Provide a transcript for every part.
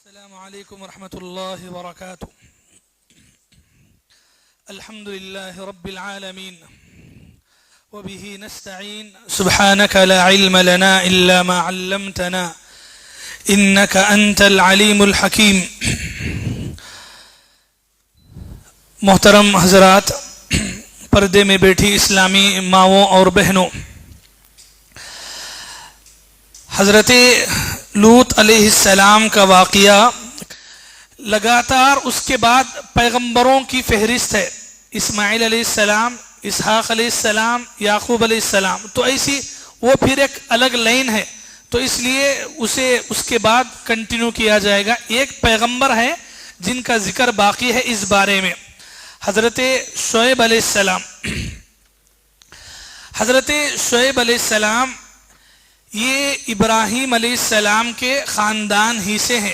السلام عليكم ورحمة الله وبركاته. الحمد لله رب العالمين وبه نستعين سبحانك لا علم لنا إلا ما علمتنا إنك أنت العليم الحكيم. محترم حضرات، پردے میں بیٹھی اسلامی ماؤں اور بہنوں، حضرت لوط علیہ السلام کا واقعہ لگاتار اس کے بعد پیغمبروں کی فہرست ہے. اسماعیل علیہ السلام، اسحاق علیہ السلام، یعقوب علیہ السلام، تو ایسی وہ پھر ایک الگ لائن ہے، تو اس لیے اسے اس کے بعد کنٹینیو کیا جائے گا. ایک پیغمبر ہے جن کا ذکر باقی ہے اس بارے میں، حضرت شعیب علیہ السلام. حضرت شعیب علیہ السلام یہ ابراہیم علیہ السلام کے خاندان ہی سے ہیں.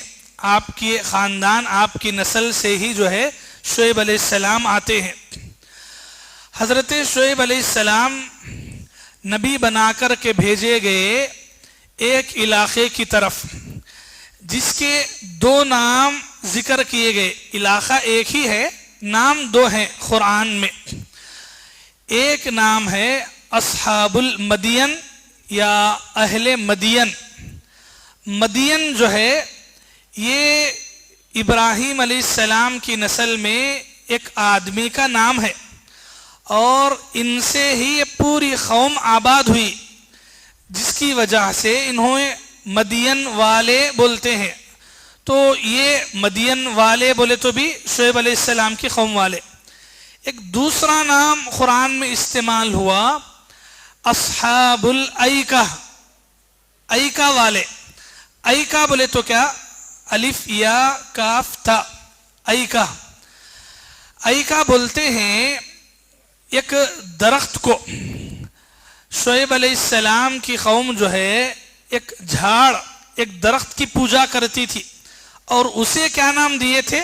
آپ کی خاندان، آپ کی نسل سے ہی جو ہے شعیب علیہ السلام آتے ہیں. حضرت شعیب علیہ السلام نبی بنا کر کے بھیجے گئے ایک علاقے کی طرف جس کے دو نام ذکر کیے گئے. علاقہ ایک ہی ہے، نام دو ہیں قرآن میں. ایک نام ہے اصحاب المدین یا اہل مدین. مدین جو ہے یہ ابراہیم علیہ السلام کی نسل میں ایک آدمی کا نام ہے، اور ان سے ہی یہ پوری قوم آباد ہوئی، جس کی وجہ سے انہوں مدین والے بولتے ہیں. تو یہ مدین والے بولے تو بھی شعیب علیہ السلام کی قوم والے. ایک دوسرا نام قرآن میں استعمال ہوا اصحاب الایکہ، ایکہ والے. ایکہ بولے تو کیا؟ الف یا کاف تا، ایکہ. ایکہ بولتے ہیں ایک درخت کو. شعیب علیہ السلام کی قوم جو ہے ایک جھاڑ، ایک درخت کی پوجا کرتی تھی، اور اسے کیا نام دیے تھے؟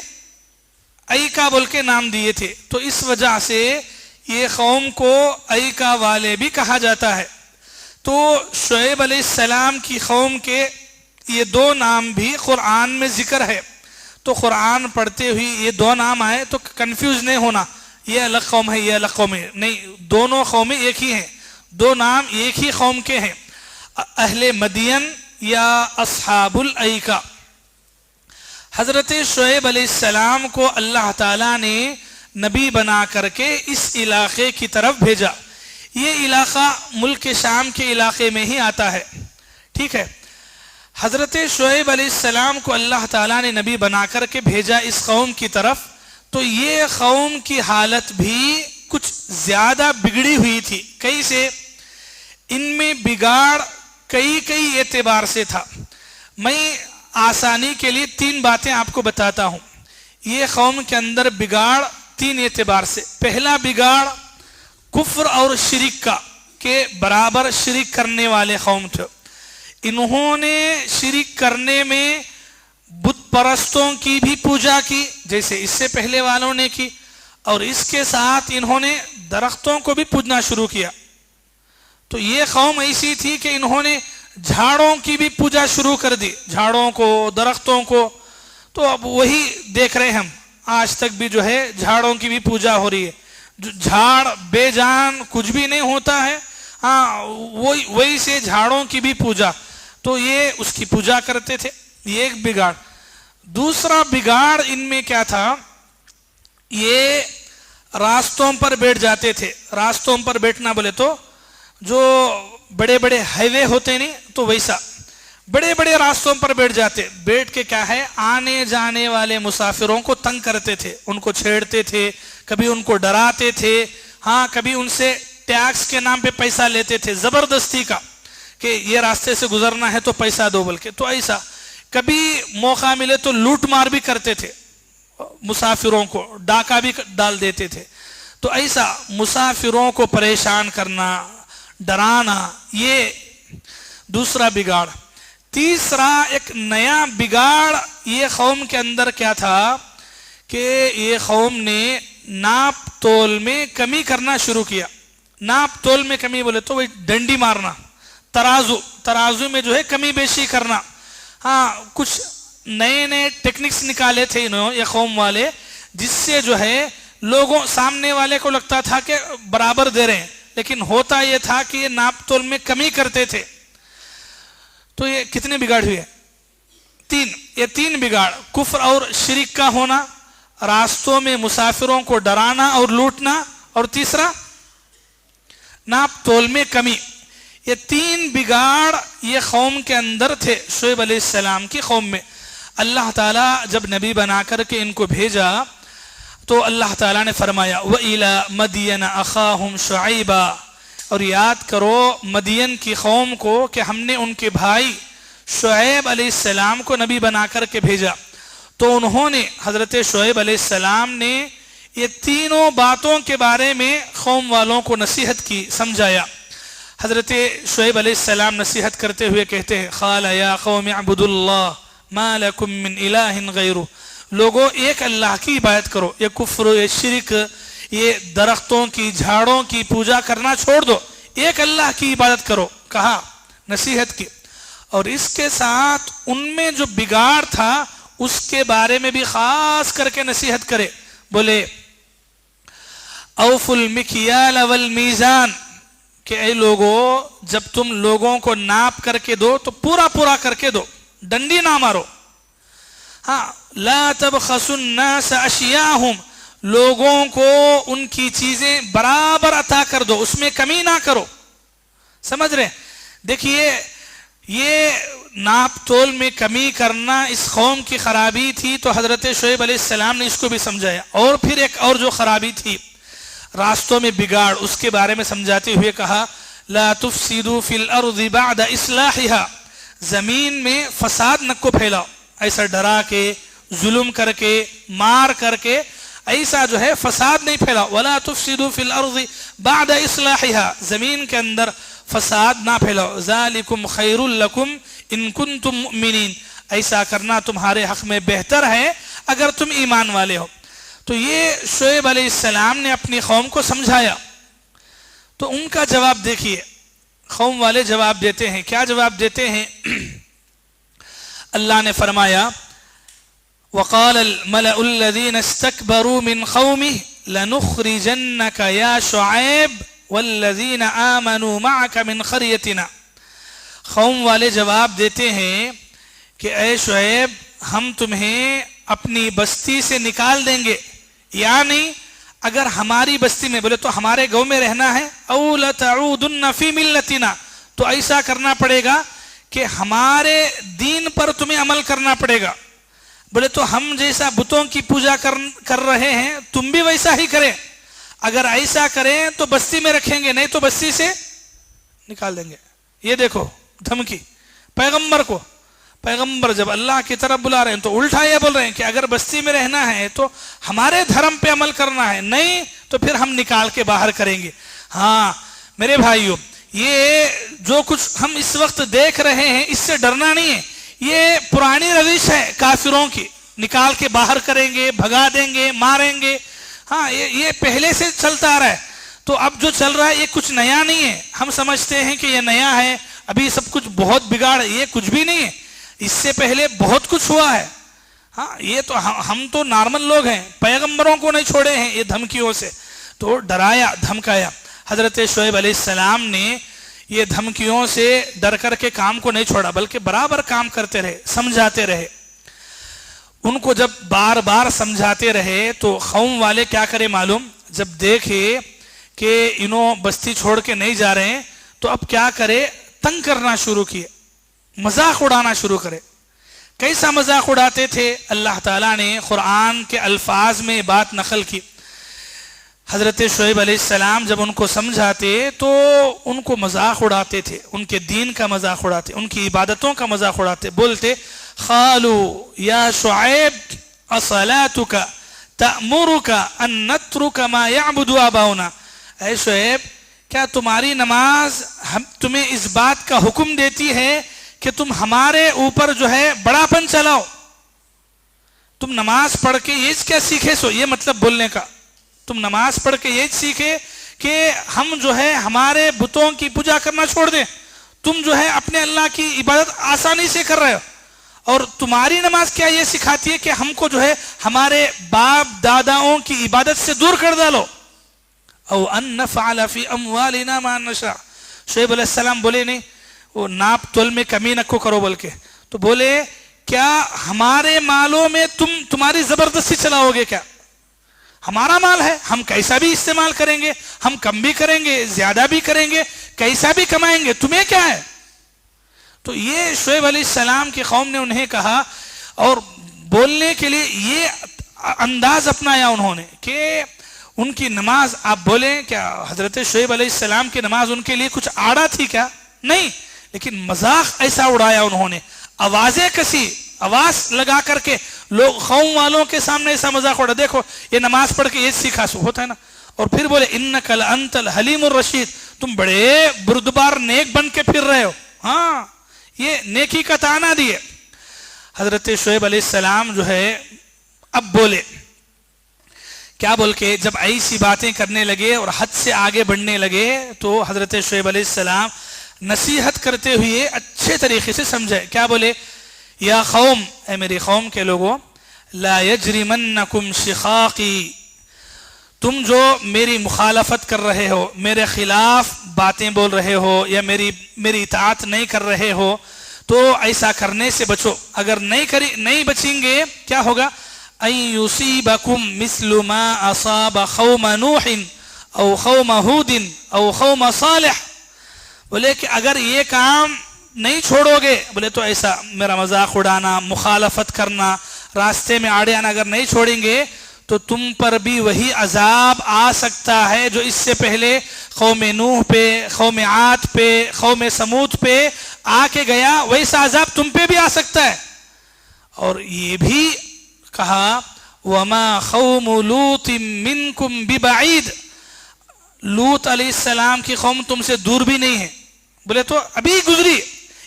ایکہ بول کے نام دیے تھے. تو اس وجہ سے یہ قوم کو ایکہ والے بھی کہا جاتا ہے. تو شعیب علیہ السلام کی قوم کے یہ دو نام بھی قرآن میں ذکر ہے. تو قرآن پڑھتے ہوئی یہ دو نام آئے تو کنفیوز نہیں ہونا، یہ الگ قوم ہے یہ الگ قوم ہے، نہیں، دونوں قومیں ایک ہی ہیں، دو نام ایک ہی قوم کے ہیں، اہل مدین یا اصحاب الایکہ. حضرت شعیب علیہ السلام کو اللہ تعالیٰ نے نبی بنا کر کے اس علاقے کی طرف بھیجا. یہ علاقہ ملک شام کے علاقے میں ہی آتا ہے، ٹھیک ہے. حضرت شعیب علیہ السلام کو اللہ تعالیٰ نے نبی بنا کر کے بھیجا اس قوم کی طرف. تو یہ قوم کی حالت بھی کچھ زیادہ بگڑی ہوئی تھی. کیسے؟ ان میں بگاڑ کئی اعتبار سے تھا. میں آسانی کے لیے تین باتیں آپ کو بتاتا ہوں. یہ قوم کے اندر بگاڑ تین اعتبار سے. پہلا بگاڑ کفر اور شرک کا، کہ برابر شرک کرنے والے قوم تھے. انہوں نے شرک کرنے میں بت پرستوں کی بھی پوجا کی، جیسے اس سے پہلے والوں نے کی، اور اس کے ساتھ انہوں نے درختوں کو بھی پوجنا شروع کیا. تو یہ قوم ایسی تھی کہ انہوں نے جھاڑوں کی بھی پوجا شروع کر دی، جھاڑوں کو، درختوں کو. تو اب وہی دیکھ رہے ہم، آج تک بھی جو ہے جھاڑوں کی بھی پوجا ہو رہی ہے. جھاڑ بے جان کچھ بھی نہیں ہوتا ہے، ہاں وہی سے جھاڑوں کی بھی پوجا. تو یہ اس کی پوجا کرتے تھے. یہ ایک بگاڑ. دوسرا بگاڑ ان میں کیا تھا؟ یہ راستوں پر بیٹھ جاتے تھے. راستوں پر بیٹھنا بولے تو جو بڑے بڑے ہائی وے ہوتے نہیں، تو ویسا بڑے بڑے راستوں پر بیٹھ جاتے. بیٹھ کے کیا ہے، آنے جانے والے مسافروں کو تنگ کرتے تھے، ان کو چھیڑتے تھے، کبھی ان کو ڈراتے تھے، ہاں کبھی ان سے ٹیکس کے نام پہ پیسہ لیتے تھے زبردستی کا، کہ یہ راستے سے گزرنا ہے تو پیسہ دو بول کے. تو ایسا کبھی موقع ملے تو لوٹ مار بھی کرتے تھے، مسافروں کو ڈاکہ بھی ڈال دیتے تھے. تو ایسا مسافروں کو پریشان کرنا، ڈرانا، یہ دوسرا بگاڑ. تیسرا ایک نیا بگاڑ یہ قوم کے اندر کیا تھا کہ یہ قوم نے ناپ تول میں کمی کرنا شروع کیا. ناپ تول میں کمی بولے تو وہی ڈنڈی مارنا، ترازو میں جو ہے کمی بیشی کرنا. ہاں کچھ نئے نئے ٹیکنکس نکالے تھے انہوں یہ قوم والے، جس سے جو ہے لوگوں سامنے والے کو لگتا تھا کہ برابر دے رہے ہیں، لیکن ہوتا یہ تھا کہ یہ ناپ تول میں کمی کرتے تھے. تو یہ کتنے بگاڑ ہوئے؟ یہ تین بگاڑ: کفر اور شرک کا ہونا، راستوں میں مسافروں کو ڈرانا اور لوٹنا، اور تیسرا ناپ تول میں کمی. یہ تین بگاڑ یہ قوم کے اندر تھے، شعیب علیہ السلام کی قوم میں. اللہ تعالیٰ جب نبی بنا کر کے ان کو بھیجا تو اللہ تعالیٰ نے فرمایا وَإِلَى مَدْيَنَ أَخَاهُمْ شُعَيْبًا، اور یاد کرو مدین کی قوم کو کہ ہم نے ان کے بھائی شعیب علیہ السلام کو نبی بنا کر کے بھیجا. تو انہوں نے حضرت شعیب علیہ السلام نے یہ تینوں باتوں کے بارے میں قوم والوں کو نصیحت کی، سمجھایا. حضرت شعیب علیہ السلام نصیحت کرتے ہوئے کہتے ہیں قال یا قوم اعبدوا اللہ ما لکم من الہ غیرہ، لوگوں ایک اللہ کی عبادت کرو، یہ کفر، یہ شرک، یہ درختوں کی جھاڑوں کی پوجا کرنا چھوڑ دو، ایک اللہ کی عبادت کرو، کہا، نصیحت کی. اور اس کے ساتھ ان میں جو بگاڑ تھا اس کے بارے میں بھی خاص کر کے نصیحت کرے. بولے اوفوا المکیال والمیزان، کہ اے لوگوں جب تم لوگوں کو ناپ کر کے دو تو پورا پورا کر کے دو، ڈنڈی نہ مارو. ہاں، لا تبخسوا الناس اشیاءہم، لوگوں کو ان کی چیزیں برابر عطا کر دو، اس میں کمی نہ کرو. سمجھ رہے؟ دیکھیے یہ ناپ تول میں کمی کرنا اس قوم کی خرابی تھی، تو حضرت شعیب علیہ السلام نے اس کو بھی سمجھایا. اور پھر ایک اور جو خرابی تھی راستوں میں بگاڑ، اس کے بارے میں سمجھاتے ہوئے کہا لا تفسدوا فی الارض بعد اصلاحها، زمین میں فساد نہ کو پھیلاؤ، ایسا ڈرا کے، ظلم کر کے، مار کر کے ایسا جو ہے فساد نہیں پھیلاؤ. ولا تفسدوا فی الارض بعد اصلاحها، زمین کے اندر فساد نہ پھیلاؤ. ذالکم خیر لکم ان کنتم مؤمنین، ایسا کرنا تمہارے حق میں بہتر ہے اگر تم ایمان والے ہو. تو یہ شعیب علیہ السلام نے اپنی قوم کو سمجھایا. تو ان کا جواب دیکھیے، قوم والے جواب دیتے ہیں. کیا جواب دیتے ہیں؟ اللہ نے فرمایا وقال الملأ الذين استكبروا من قومه لنخرجنك يا شعيب والذين آمنوا معك من قريتنا. قوم والے جواب دیتے ہیں کہ اے شعیب ہم تمہیں اپنی بستی سے نکال دیں گے، یعنی اگر ہماری بستی میں، بولے تو ہمارے گاؤں میں رہنا ہے، او لتعودن فی ملتنا، تو ایسا کرنا پڑے گا کہ ہمارے دین پر تمہیں عمل کرنا پڑے گا. بولے تو ہم جیسا بتوں کی پوجا کر رہے ہیں تم بھی ویسا ہی کریں، اگر ایسا کریں تو بستی میں رکھیں گے، نہیں تو بستی سے نکال دیں گے. یہ دیکھو دھمکی پیغمبر کو. پیغمبر جب اللہ کی طرف بلا رہے ہیں تو الٹا یہ بول رہے ہیں کہ اگر بستی میں رہنا ہے تو ہمارے دھرم پہ عمل کرنا ہے، نہیں تو پھر ہم نکال کے باہر کریں گے. ہاں میرے بھائیوں، یہ جو کچھ ہم اس وقت دیکھ رہے ہیں اس سے ڈرنا نہیں ہے، یہ پرانی روش ہے کافروں کی، نکال کے باہر کریں گے، بھگا دیں گے، ماریں گے. ہاں یہ پہلے سے چلتا آ رہا ہے. تو اب جو چل رہا ہے یہ کچھ نیا نہیں ہے. ہم سمجھتے ہیں کہ یہ نیا ہے، ابھی سب کچھ بہت بگاڑ، یہ کچھ بھی نہیں ہے، اس سے پہلے بہت کچھ ہوا ہے. ہاں یہ تو ہم تو نارمل لوگ ہیں، پیغمبروں کو نہیں چھوڑے ہیں یہ دھمکیوں سے. تو ڈرایا، دھمکایا. حضرت شعیب علیہ السلام نے یہ دھمکیوں سے ڈر کر کے کام کو نہیں چھوڑا، بلکہ برابر کام کرتے رہے، سمجھاتے رہے. ان کو جب بار بار سمجھاتے رہے تو قوم والے کیا کرے معلوم؟ جب دیکھے کہ انہوں بستی چھوڑ کے نہیں جا رہے ہیں تو اب کیا کرے؟ تنگ کرنا شروع کیے، مذاق اڑانا شروع کرے. کیسا مذاق اڑاتے تھے؟ اللہ تعالیٰ نے قرآن کے الفاظ میں بات نقل کی. حضرت شعیب علیہ السلام جب ان کو سمجھاتے تو ان کو مذاق اڑاتے تھے، ان کے دین کا مذاق اڑاتے، ان کی عبادتوں کا مذاق اڑاتے. بولتے قالوا یا شعیب اصلاتک تأمرک ان نترک ما یعبد آباؤنا، اے شعیب کیا تمہاری نماز تمہیں اس بات کا حکم دیتی ہے کہ تم ہمارے اوپر جو ہے بڑا پن چلاؤ؟ تم نماز پڑھ کے یہ کیا سیکھے سو؟ یہ مطلب بولنے کا، تم نماز پڑھ کے یہ سیکھے کہ ہم جو ہے ہمارے بتوں کی پوجا کرنا چھوڑ دیں، تم جو ہے اپنے اللہ کی عبادت آسانی سے کر رہے ہو. اور تمہاری نماز کیا یہ سکھاتی ہے کہ ہم کو جو ہے ہمارے باپ داداؤں کی عبادت سے دور کر ڈالو. او ان نفعل فی اموالنا ما نشاء. شعیب علیہ السلام بولے نہیں وہ ناپ تول میں کمی نہ کرو بلکہ، تو بولے کیا ہمارے مالوں میں تمہاری زبردستی چلاؤ گے؟ کیا ہمارا مال ہے، ہم کیسا بھی استعمال کریں گے، ہم کم بھی کریں گے زیادہ بھی کریں گے، کیسا بھی کمائیں گے، تمہیں کیا ہے؟ تو یہ شعیب علیہ السلام کی قوم نے انہیں کہا، اور بولنے کے لیے یہ انداز اپنایا انہوں نے کہ ان کی نماز آپ بولیں کیا حضرت شعیب علیہ السلام کی نماز ان کے لیے کچھ آڑا تھی کیا؟ نہیں، لیکن مذاق ایسا اڑایا انہوں نے، آوازیں کسی آواز لگا کر کے لوگ قوم والوں کے سامنے ایسا مذاق اڑا. دیکھو یہ نماز پڑھ کے یہ سیکھا سو ہوتا ہے نا. اور پھر بولے انک لانت الحلیم الرشید، تم بڑے بردبار نیک بن کے پھر رہے ہو. ہاں یہ نیکی کا تانا دیے. حضرت شعیب علیہ السلام جو ہے اب بولے کیا بول کے، جب ایسی باتیں کرنے لگے اور حد سے آگے بڑھنے لگے تو حضرت شعیب علیہ السلام نصیحت کرتے ہوئے اچھے طریقے سے سمجھے. کیا بولے؟ یا قوم، اے میری قوم کے لوگوں، لا یجرمنکم شقاقی، تم جو میری مخالفت کر رہے ہو، میرے خلاف باتیں بول رہے ہو یا میری اطاعت نہیں کر رہے ہو، تو ایسا کرنے سے بچو. اگر نہیں بچیں گے کیا ہوگا؟ ان یصیبکم مثل ما اصاب قوم نوح او قوم ہود او قوم صالح. بولے کہ اگر یہ کام نہیں چھوڑو گے، بولے تو ایسا میرا مذاق اڑانا، مخالفت کرنا، راستے میں آڑے آنا اگر نہیں چھوڑیں گے تو تم پر بھی وہی عذاب آ سکتا ہے جو اس سے پہلے قوم نوح پہ، قوم عاد پہ، قوم سمود پہ آ کے گیا، ویسا عذاب تم پہ بھی آ سکتا ہے. اور یہ بھی کہا وما قوم لوط منکم ببعید، لوط علیہ السلام کی قوم تم سے دور بھی نہیں ہے. بولے تو ابھی گزری،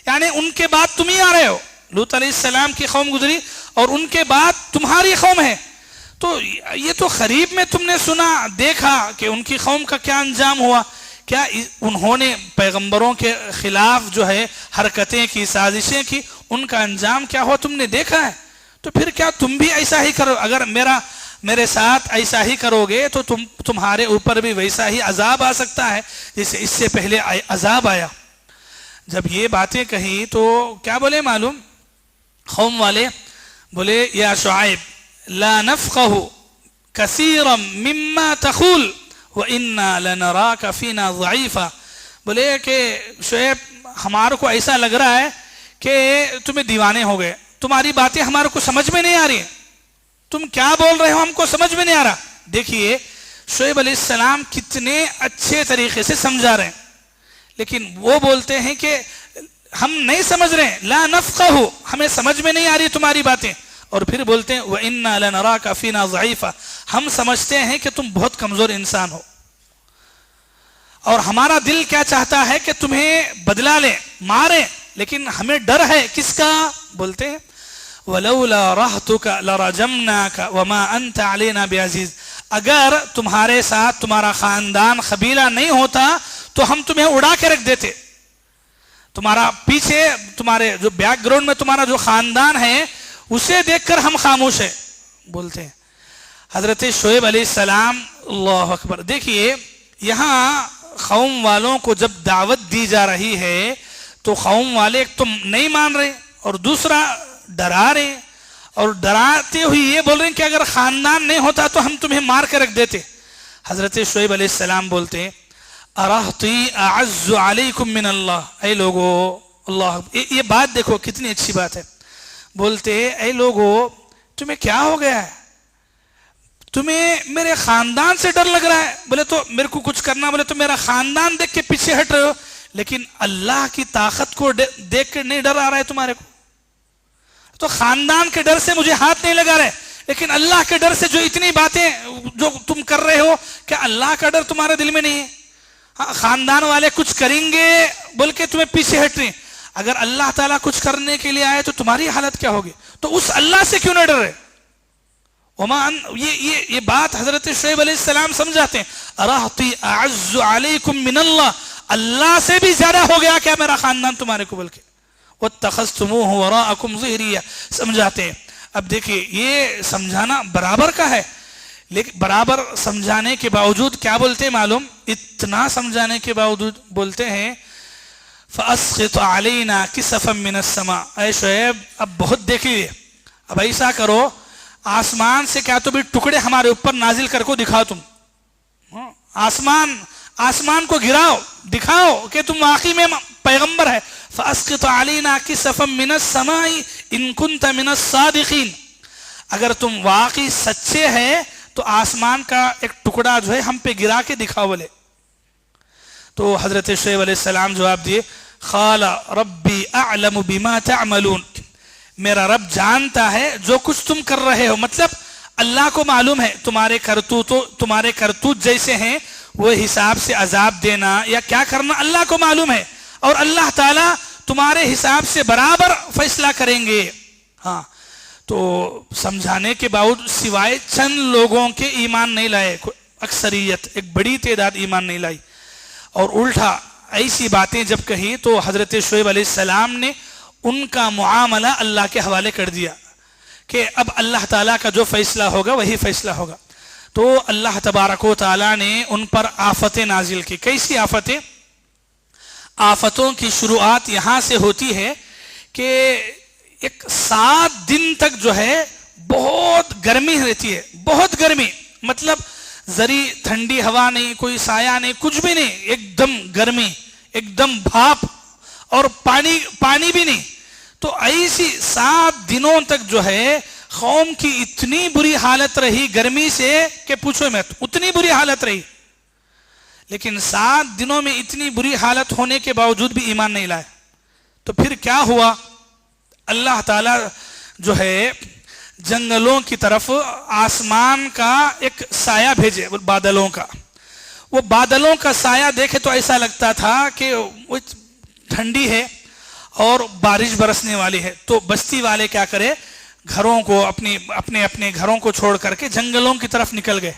یعنی ان کے بعد تم ہی آ رہے ہو. لوط علیہ السلام کی قوم گزری اور ان کے بعد تمہاری قوم ہے. تو یہ تو قریب میں تم نے سنا دیکھا کہ ان کی قوم کا کیا انجام ہوا. کیا انہوں نے پیغمبروں کے خلاف جو ہے حرکتیں کی، سازشیں کی، ان کا انجام کیا ہوا تم نے دیکھا ہے. تو پھر کیا تم بھی ایسا ہی کرو؟ اگر میرے ساتھ ایسا ہی کرو گے تو تمہارے اوپر بھی ویسا ہی عذاب آ سکتا ہے جیسے اس سے پہلے عذاب آیا. جب یہ باتیں کہی تو کیا بولے معلوم؟ قوم والے بولے یا شعیب لا نفقہ کثیرا مما تقول وَإِنَّا لَنَرَاكَ فِينَا ضَعِيفًا. بولے کہ شعیب ہمارے کو ایسا لگ رہا ہے کہ تمہیں دیوانے ہو گئے، تمہاری باتیں ہمارے کو سمجھ میں نہیں آ رہی ہیں، تم کیا بول رہے ہو ہم کو سمجھ میں نہیں آ رہا. دیکھیے شعیب علیہ السلام کتنے اچھے طریقے سے سمجھا رہے ہیں، لیکن وہ بولتے ہیں کہ ہم نہیں سمجھ رہے ہیں، لا نفقہ، ہمیں سمجھ میں نہیں آ رہی تمہاری باتیں. اور پھر بولتے ہیں وَإِنَّا لَنَرَاكَ فِينَا ضَعِيفًا، ہم سمجھتے ہیں کہ تم بہت کمزور انسان ہو اور ہمارا دل کیا چاہتا ہے کہ تمہیں بدلا لیں، ماریں، لیکن ہمیں ڈر ہے کس کا؟ بولتے ہیں وَلَوْلَا رَحْتُكَ لَرَجَمْنَاكَ وَمَا أَنْتَ عَلَيْنَا بِعَزِيزٍ. اگر تمہارے ساتھ تمہارا خاندان قبیلہ نہیں ہوتا تو ہم تمہیں اڑا کے رکھ دیتے. تمہارا پیچھے تمہارے جو بیک گراؤنڈ میں تمہارا جو خاندان ہے اسے دیکھ کر ہم خاموش ہیں. بولتے ہیں حضرت شعیب علیہ السلام، اللہ اکبر. دیکھیے یہاں قوم والوں کو جب دعوت دی جا رہی ہے تو قوم والے ایک تو نہیں مان رہے اور دوسرا ڈرا رہے، اور ڈراتے ہوئے یہ بول رہے ہیں کہ اگر خاندان نہیں ہوتا تو ہم تمہیں مار کے رکھ دیتے. حضرت شعیب علیہ السلام بولتے ہیں ارہتی اعز علیکم من اللہ. اے لوگو، اللہ، یہ بات دیکھو کتنی اچھی بات ہے. بولتے اے لوگو تمہیں کیا ہو گیا ہے؟ تمہیں میرے خاندان سے ڈر لگ رہا ہے؟ بولے تو میرے کو کچھ کرنا، بولے تو میرا خاندان دیکھ کے پیچھے ہٹ رہے ہو، لیکن اللہ کی طاقت کو دیکھ کے نہیں ڈر آ رہا ہے تمہارے کو. تو خاندان کے ڈر سے مجھے ہاتھ نہیں لگا رہے، لیکن اللہ کے ڈر سے جو اتنی باتیں جو تم کر رہے ہو، کیا اللہ کا ڈر تمہارے دل میں نہیں ہے؟ ہاں، خاندان والے کچھ کریں گے بول کے تمہیں پیچھے ہٹ رہے ہیں، اگر اللہ تعالیٰ کچھ کرنے کے لیے آئے تو تمہاری حالت کیا ہوگی؟ تو اس اللہ سے کیوں نہ ڈر رہے؟ یہ بات حضرت شعیب علیہ السلام سمجھاتے ہیں ارہتی اعز علیکم من اللہ، اللہ سے بھی زیادہ ہو گیا کیا میرا خاندان تمہارے کو؟ بلکہ وَاتَّخَذْتُمُوهُ وَرَاءَكُمْ ظِهْرِيًّا سمجھاتے ہیں. اب دیکھیے یہ سمجھانا برابر کا ہے، لیکن برابر سمجھانے کے باوجود کیا بولتے ہیں معلوم؟ اتنا سمجھانے کے باوجود بولتے ہیں فَأَسْقِطْ عَلَيْنَا كِسَفًا مِّنَ السَّمَاءِ. اے شعیب اب بہت دیکھیے، اب ایسا کرو آسمان سے کیا تو بھی ٹکڑے ہمارے اوپر نازل کر کو دکھاؤ. تم آسمان کو گراؤ، دکھاؤ کہ تم واقعی میں پیغمبر ہے. فَأَسْقِطْ عَلَيْنَا كِسَفًا مِّنَ السَّمَاءِ إِن كُنتَ مِنَ الصَّادِقِينَ. اگر تم واقعی سچے ہیں تو آسمان کا ایک ٹکڑا جو ہے ہم پہ گرا کے دکھاؤ بولے. تو حضرت شعیب علیہ السلام جواب دیے قال ربی اعلم بما تعملون. میرا رب جانتا ہے جو کچھ تم کر رہے ہو. مطلب اللہ کو معلوم ہے تمہارے کرتوت جیسے ہیں، وہ حساب سے عذاب دینا یا کیا کرنا اللہ کو معلوم ہے، اور اللہ تعالیٰ تمہارے حساب سے برابر فیصلہ کریں گے. ہاں تو سمجھانے کے باوجود سوائے چند لوگوں کے ایمان نہیں لائے، اکثریت ایک بڑی تعداد ایمان نہیں لائی. اور الٹا ایسی باتیں جب کہی تو حضرت شعیب علیہ السلام نے ان کا معاملہ اللہ کے حوالے کر دیا کہ اب اللہ تعالیٰ کا جو فیصلہ ہوگا وہی فیصلہ ہوگا. تو اللہ تبارک و تعالیٰ نے ان پر آفتیں نازل کی. کیسی آفتیں؟ آفتوں کی شروعات یہاں سے ہوتی ہے کہ ایک 7 دن تک جو ہے بہت گرمی رہتی ہے، بہت گرمی. مطلب ذری ٹھنڈی ہوا نہیں، کوئی سایہ نہیں، کچھ بھی نہیں، ایک دم گرمی، ایک دم بھاپ، اور پانی بھی نہیں. تو ایسی 7 دنوں تک جو ہے قوم کی اتنی بری حالت رہی گرمی سے کہ پوچھو مت، اتنی بری حالت رہی. لیکن 7 دنوں میں اتنی بری حالت ہونے کے باوجود بھی ایمان نہیں لائے. تو پھر کیا ہوا؟ اللہ تعالیٰ جو ہے جنگلوں کی طرف آسمان کا ایک سایہ بھیجے، بادلوں کا. وہ بادلوں کا سایہ دیکھے تو ایسا لگتا تھا کہ وہ ٹھنڈی ہے اور بارش برسنے والی ہے. تو بستی والے کیا کرے، گھروں کو اپنے گھروں کو چھوڑ کر کے جنگلوں کی طرف نکل گئے.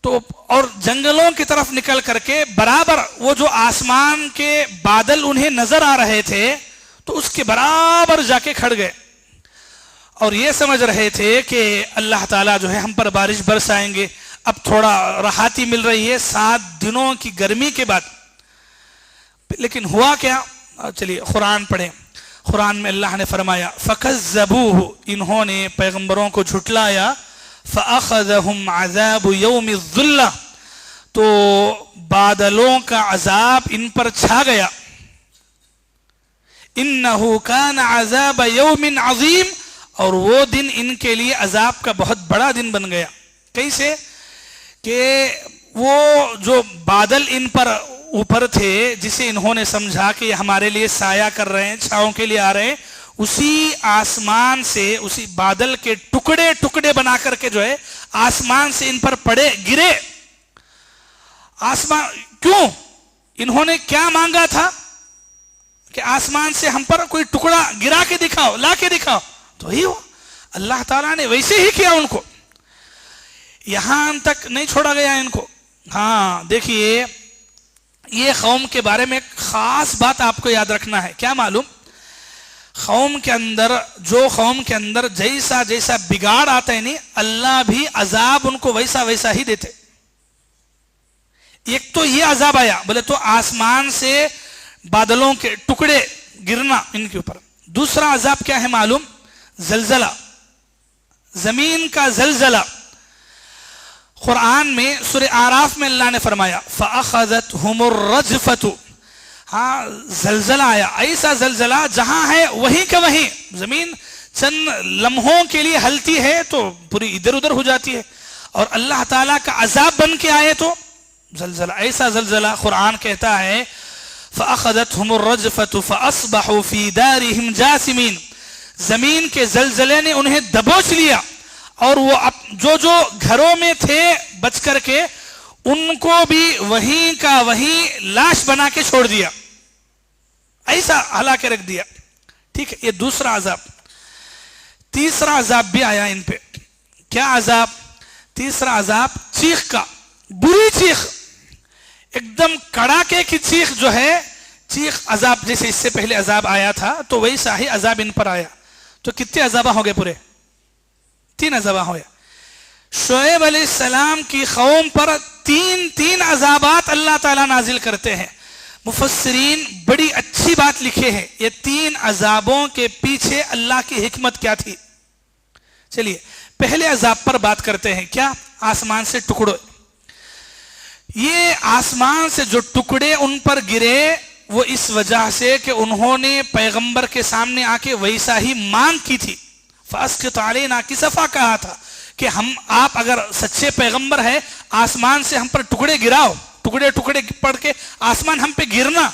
تو اور جنگلوں کی طرف نکل کر کے برابر وہ جو آسمان کے بادل انہیں نظر آ رہے تھے تو اس کے برابر جا کے کھڑ گئے، اور یہ سمجھ رہے تھے کہ اللہ تعالیٰ جو ہے ہم پر بارش برسائیں گے. اب تھوڑا راحتی مل رہی ہے 7 دنوں کی گرمی کے بعد. لیکن ہوا کیا؟ چلیے قرآن پڑھیں. قرآن میں اللہ نے فرمایا فَكَذَّبُوهُ، انہوں نے پیغمبروں کو جھٹلایا. فَأَخَذَهُمْ عَذَابُ يَوْمِ الظُّلَّةِ، تو بادلوں کا عذاب ان پر چھا گیا. إِنَّهُ كَانَ عَذَابَ يَوْمٍ عَظِيمٍ، اور وہ دن ان کے لیے عذاب کا بہت بڑا دن بن گیا. کیسے؟ کہ وہ جو بادل ان پر اوپر تھے جسے انہوں نے سمجھا کہ یہ ہمارے لیے سایہ کر رہے ہیں، چھاؤں کے لیے آ رہے ہیں، اسی آسمان سے اسی بادل کے ٹکڑے بنا کر کے جو ہے آسمان سے ان پر پڑے، گرے. آسمان کیوں؟ انہوں نے کیا مانگا تھا کہ آسمان سے ہم پر کوئی ٹکڑا گرا کے دکھاؤ، لا کے دکھاؤ. تو ہی ہوا، اللہ تعالیٰ نے ویسے ہی کیا ان کو. یہاں تک نہیں چھوڑا گیا ان کو. ہاں دیکھیے یہ قوم کے بارے میں ایک خاص بات آپ کو یاد رکھنا ہے. کیا معلوم؟ قوم کے اندر جیسا بگاڑ آتا ہے نہیں، اللہ بھی عذاب ان کو ویسا ہی دیتے. ایک تو یہ عذاب آیا بولے تو آسمان سے بادلوں کے ٹکڑے گرنا ان کے اوپر. دوسرا عذاب کیا ہے معلوم؟ زلزلہ، زمین کا زلزلہ. قرآن میں سورہ اعراف میں اللہ نے فرمایا فَأَخَذَتْهُمُ الرَّجْفَةُ، ہاں زلزلہ آیا، ایسا زلزلہ جہاں ہے وہیں کا وہیں. زمین چند لمحوں کے لیے ہلتی ہے تو پوری ادھر ادھر ہو جاتی ہے، اور اللہ تعالیٰ کا عذاب بن کے آئے تو زلزلہ، ایسا زلزلہ. قرآن کہتا ہے فَأَخَذَتْهُمُ الرَّجْفَةُ فَأَصْبَحُوا فِي دَارِهِمْ جَاثِمِينَ، زمین کے زلزلے نے انہیں دبوچ لیا، اور وہ جو گھروں میں تھے بچ کر کے ان کو بھی وہیں کا وہیں لاش بنا کے چھوڑ دیا، ایسا ہلا کے رکھ دیا. ٹھیک ہے، یہ دوسرا عذاب. تیسرا عذاب بھی آیا ان پہ. کیا عذاب؟ تیسرا عذاب چیخ کا، بری چیخ، ایک دم کڑاکے کی چیخ جو ہے چیخ عذاب جیسے اس سے پہلے عذاب آیا تھا تو ویسا ہی عذاب ان پر آیا. تو کتنے عذابہ ہو گئے؟ پورے 3 عذابہ ہوئے. شعیب علیہ السلام کی قوم پر تین عذابات اللہ تعالیٰ نازل کرتے ہیں. مفسرین بڑی اچھی بات لکھے ہیں یہ 3 عذابوں کے پیچھے اللہ کی حکمت کیا تھی. چلیے پہلے عذاب پر بات کرتے ہیں. کیا؟ آسمان سے ٹکڑے. یہ آسمان سے جو ٹکڑے ان پر گرے وہ اس وجہ سے کہ انہوں نے پیغمبر کے سامنے آ کے ویسا ہی مانگ کی تھی. فاسقط علینا کسفا کہا تھا کہ آپ اگر سچے پیغمبر ہے آسمان سے ہم پر ٹکڑے گراؤ، ٹکڑے پڑ کے آسمان ہم پہ گرنا،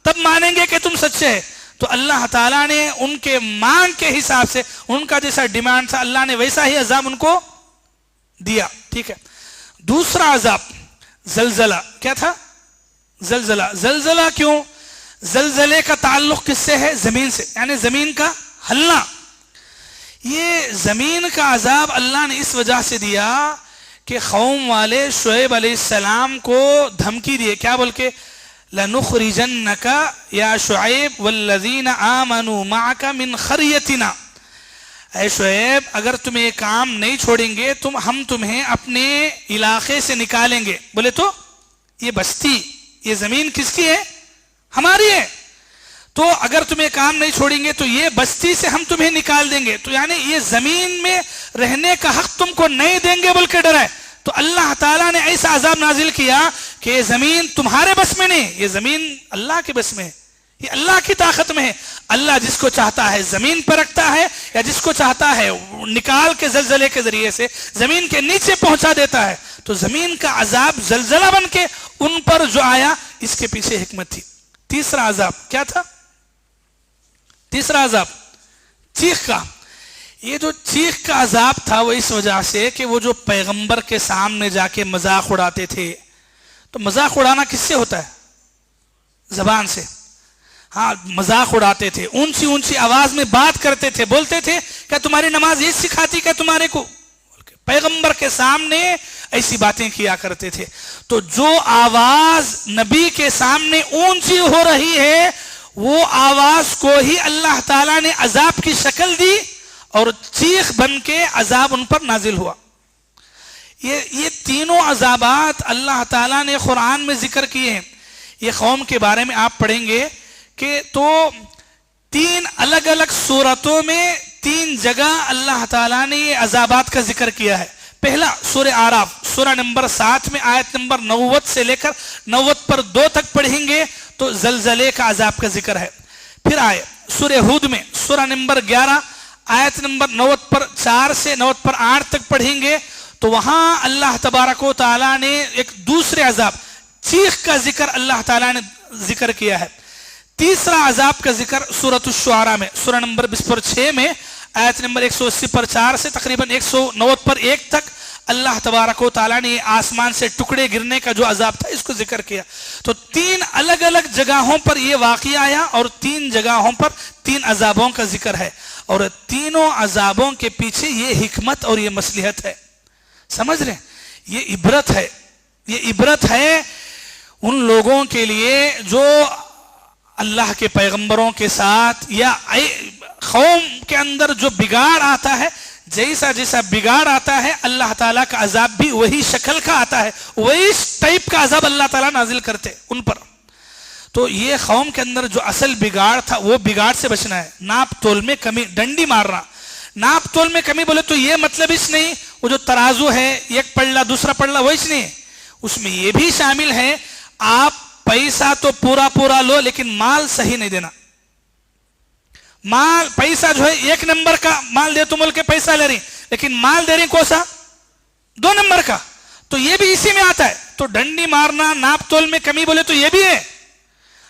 تب مانیں گے کہ تم سچے ہیں. تو اللہ تعالیٰ نے ان کے مانگ کے حساب سے ان کا جیسا ڈیمانڈ تھا اللہ نے ویسا ہی عذاب ان کو دیا. ٹھیک ہے. دوسرا عذاب زلزلہ. کیا تھا؟ زلزلہ. زلزلہ کیوں؟ زلزلے کا تعلق کس سے ہے؟ زمین سے، یعنی زمین کا ہلنا. یہ زمین کا عذاب اللہ نے اس وجہ سے دیا کہ قوم والے شعیب علیہ السلام کو دھمکی دیے. کیا بول کے؟ لَنُخْرِجَنَّكَ يَا شُعَيْبُ وَالَّذِينَ آمَنُوا مَعَكَ مِنْ خَرْيَتِنَا. اے شعیب اگر تم یہ کام نہیں چھوڑیں گے ہم تمہیں اپنے علاقے سے نکالیں گے. بولے تو یہ بستی، یہ زمین کس کی ہے؟ ہماری ہے. تو اگر تم یہ کام نہیں چھوڑیں گے تو یہ بستی سے ہم تمہیں نکال دیں گے. تو یعنی یہ زمین میں رہنے کا حق تم کو نہیں دیں گے بول کے ڈر ہے. تو اللہ تعالیٰ نے ایسا عذاب نازل کیا کہ یہ زمین تمہارے بس میں نہیں، یہ زمین اللہ کے بس میں ہے، یہ اللہ کی طاقت میں ہے. اللہ جس کو چاہتا ہے زمین پر رکھتا ہے یا جس کو چاہتا ہے نکال کے زلزلے کے ذریعے سے زمین کے نیچے پہنچا دیتا ہے. تو زمین کا عذاب زلزلہ بن کے ان پر جو آیا اس کے پیچھے حکمت تھی. تیسرا عذاب کیا تھا؟ تیسرا عذاب چیخ کا. یہ جو چیخ کا عذاب تھا وہ اس وجہ سے کہ وہ جو پیغمبر کے سامنے جا کے مذاق اڑاتے تھے. تو مذاق اڑانا کس سے ہوتا ہے؟ زبان سے. ہاں مذاق اڑاتے تھے، اونچی اونچی آواز میں بات کرتے تھے، بولتے تھے کہ تمہاری نماز یہ سکھاتی کہ تمہارے کو. پیغمبر کے سامنے ایسی باتیں کیا کرتے تھے. تو جو آواز نبی کے سامنے اونچی ہو رہی ہے وہ آواز کو ہی اللہ تعالیٰ نے عذاب کی شکل دی اور چیخ بن کے عذاب ان پر نازل ہوا. یہ تینوں عذابات اللہ تعالیٰ نے قرآن میں ذکر کیے ہیں. یہ قوم کے بارے میں آپ پڑھیں گے کہ تو 3 الگ الگ صورتوں میں 3 جگہ اللہ تعالیٰ نے یہ عذابات کا ذکر کیا ہے. پہلا سورہ آراف سورہ نمبر 7 میں آیت نمبر 90 سے لے کر 90 پر 2 تک پڑھیں گے تو زلزلے کا عذاب کا ذکر ہے. پھر آئے سورہ ہود میں سورہ نمبر 11 آیت نمبر 90 پر 4 سے 90 پر 8 تک پڑھیں گے تو وہاں اللہ تبارک و تعالیٰ نے ایک دوسرے عذاب چیخ کا ذکر اللہ تعالیٰ نے ذکر کیا ہے. تیسرا عذاب کا ذکر سورۃ الشعراء میں سورہ نمبر 20 پر 6 میں آیت نمبر 180 پر 4 سے تقریباً 190 پر 1 تک اللہ تبارک و تعالیٰ نے آسمان سے ٹکڑے گرنے کا جو عذاب تھا اس کو ذکر کیا. تو 3 الگ الگ جگہوں پر یہ واقعہ آیا اور 3 جگہوں پر 3 عذابوں کا ذکر ہے اور تینوں عذابوں کے پیچھے یہ حکمت اور یہ مصلحت ہے. سمجھ رہے ہیں؟ یہ عبرت ہے. یہ عبرت ہے ان لوگوں کے لیے جو اللہ کے پیغمبروں کے ساتھ یا قوم کے اندر جو بگاڑ آتا ہے، جیسا جیسا بگاڑ آتا ہے اللہ تعالیٰ کا عذاب بھی وہی شکل کا آتا ہے، وہی ٹائپ کا عذاب اللہ تعالیٰ نازل کرتے ان پر. تو یہ قوم کے اندر جو اصل بگاڑ تھا وہ بگاڑ سے بچنا ہے. ناپ تول میں کمی، ڈنڈی مارنا. ناپ تول میں کمی بولے تو یہ مطلب اس نہیں وہ جو ترازو ہے ایک پلڑا دوسرا پلڑا وہ اس نہیں، اس میں یہ بھی شامل ہے آپ پیسہ تو پورا لو لیکن مال صحیح نہیں دینا. مال پیسہ جو ہے 1 نمبر کا مال دے تو مل کے پیسہ لے رہی لیکن مال دے رہی کون سا؟ 2 نمبر کا. تو یہ بھی اسی میں آتا ہے. تو ڈنڈی مارنا ناپ تول میں کمی بولے تو یہ بھی ہے.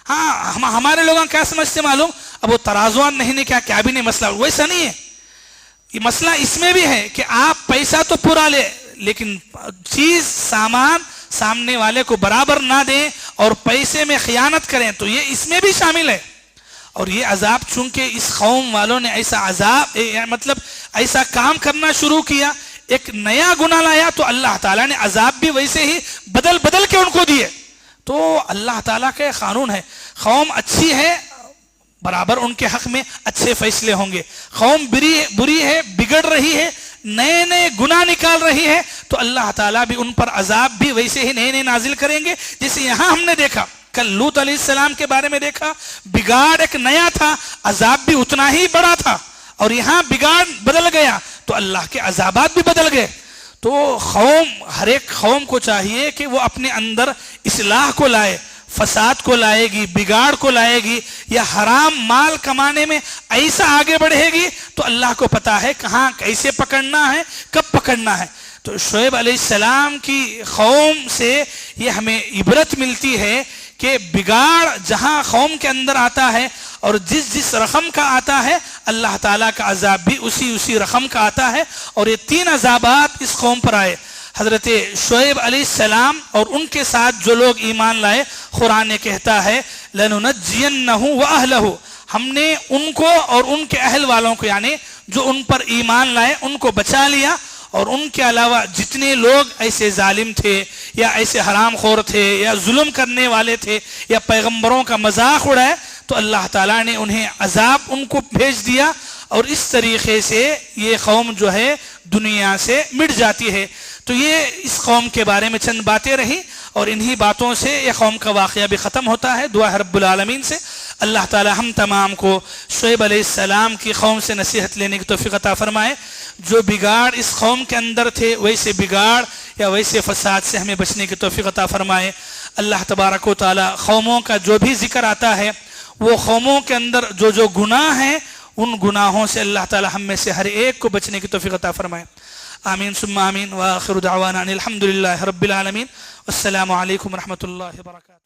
ہاں ہمارے لوگ کیا سمجھتے معلوم، اب وہ ترازوان نہیں کیا بھی نہیں، مسئلہ ویسا نہیں ہے. یہ مسئلہ اس میں بھی ہے کہ آپ پیسہ تو پورا لے لیکن چیز سامان سامنے والے کو برابر نہ دیں اور پیسے میں خیانت کریں تو یہ اس میں بھی شامل ہے. اور یہ عذاب چونکہ اس قوم والوں نے ایسا عذاب مطلب ایسا کام کرنا شروع کیا، ایک نیا گناہ لایا تو اللہ تعالیٰ نے عذاب بھی ویسے ہی بدل کے ان کو دیے. تو اللہ تعالیٰ کا قانون ہے. قوم اچھی ہے برابر ان کے حق میں اچھے فیصلے ہوں گے، قوم بری ہے، بگڑ رہی ہے، نئے نئے گناہ نکال رہی ہے، تو اللہ تعالیٰ بھی ان پر عذاب بھی ویسے ہی نئے نئے نازل کریں گے. جیسے یہاں ہم نے دیکھا، کل لوط علیہ السلام کے بارے میں دیکھا، بگاڑ ایک نیا تھا، عذاب بھی اتنا ہی بڑا تھا، اور یہاں بگاڑ بدل گیا تو اللہ کے عذابات بھی بدل گئے. تو ہر ایک قوم کو چاہیے کہ وہ اپنے اندر اصلاح کو لائے، فساد کو لائے گی، بگاڑ کو لائے گی، یا حرام مال کمانے میں ایسا آگے بڑھے گی تو اللہ کو پتا ہے کہاں کیسے پکڑنا ہے، کب پکڑنا ہے. تو شعیب علیہ السلام کی قوم سے یہ ہمیں عبرت ملتی ہے کہ بگاڑ جہاں قوم کے اندر آتا ہے اور جس رقم کا آتا ہے، اللہ تعالیٰ کا عذاب بھی اسی رقم کا آتا ہے. اور یہ 3 عذابات اس قوم پر آئے. حضرت شعیب علیہ السلام اور ان کے ساتھ جو لوگ ایمان لائے، قرآن کہتا ہے لَنُنَجِّيَنَّهُ وَأَهْلَهُ، ہم نے ان کو اور ان کے اہل والوں کو، یعنی جو ان پر ایمان لائے ان کو بچا لیا، اور ان کے علاوہ جتنے لوگ ایسے ظالم تھے یا ایسے حرام خور تھے یا ظلم کرنے والے تھے یا پیغمبروں کا مذاق اڑائے، تو اللہ تعالیٰ نے انہیں عذاب ان کو بھیج دیا، اور اس طریقے سے یہ قوم جو ہے دنیا سے مٹ جاتی ہے. تو یہ اس قوم کے بارے میں چند باتیں رہی، اور انہی باتوں سے یہ قوم کا واقعہ بھی ختم ہوتا ہے. دعا ہے رب العالمین سے اللہ تعالی ہم تمام کو شعیب علیہ السلام کی قوم سے نصیحت لینے کی توفیق عطا فرمائے. جو بگاڑ اس قوم کے اندر تھے ویسے بگاڑ یا ویسے فساد سے ہمیں بچنے کی توفیق عطا فرمائے. اللہ تبارک و تعالی قوموں کا جو بھی ذکر آتا ہے، وہ قوموں کے اندر جو گناہ ہیں، ان گناہوں سے اللہ تعالی ہم میں سے ہر ایک کو بچنے کی توفیق عطا فرمائے. آمین ثم آمین. وآخر دعوانا ان الحمد للہ رب العالمین. السلام علیکم ورحمۃ اللہ وبرکاتہ.